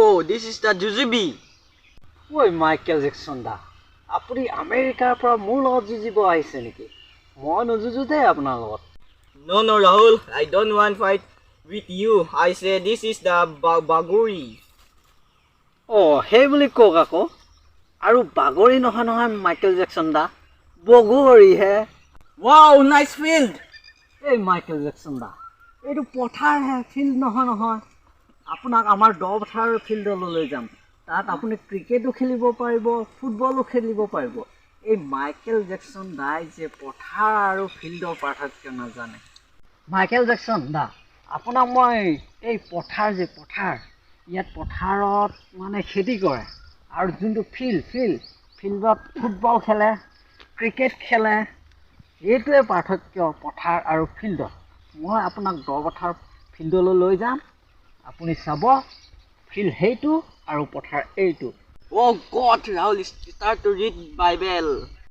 Oh, this is the Jujubi. ঐ Michael Jackson দা আপুনি আমেৰিকাৰ পৰা মোৰ লগত যুঁজিব আহিছে নেকি মই নযুঁজো দেই আপোনাৰ লগত No, Rahul. I don't want fight with you. I say this is the Baguri. সেই বুলি কওক আকৌ আৰু বাগৰি নহয় মাইকেল জেকচন দা বগৰিহে Wow, nice field. এই মাইকেল জেকচন দা এইটো পথাৰহে ফিল্ড নহয় আপোনাক আমাৰ পথাৰ ফিল্ডলৈ লৈ যাম তাত আপুনি ক্ৰিকেটো খেলিব পাৰিব ফুটবলো খেলিব পাৰিব এই মাইকেল জেকচন দাই যে পথাৰ আৰু ফিল্ডৰ পাৰ্থক্য নাজানে মাইকেল জেকচন দা আপোনাক মই এই পথাৰ ইয়াত পথাৰত মানে খেতি কৰে আৰু যোনটো ফিল্ডত ফুটবল খেলে ক্ৰিকেট খেলে এইটোৱে পাৰ্থক্য পথাৰ আৰু ফিল্ডত মই আপোনাক পথাৰ ফিল্ডলৈ লৈ যাম আপুনি চাব ফিল্ড সেইটো আৰু পথাৰ এইটো Oh God, Rahul, start to read Bible.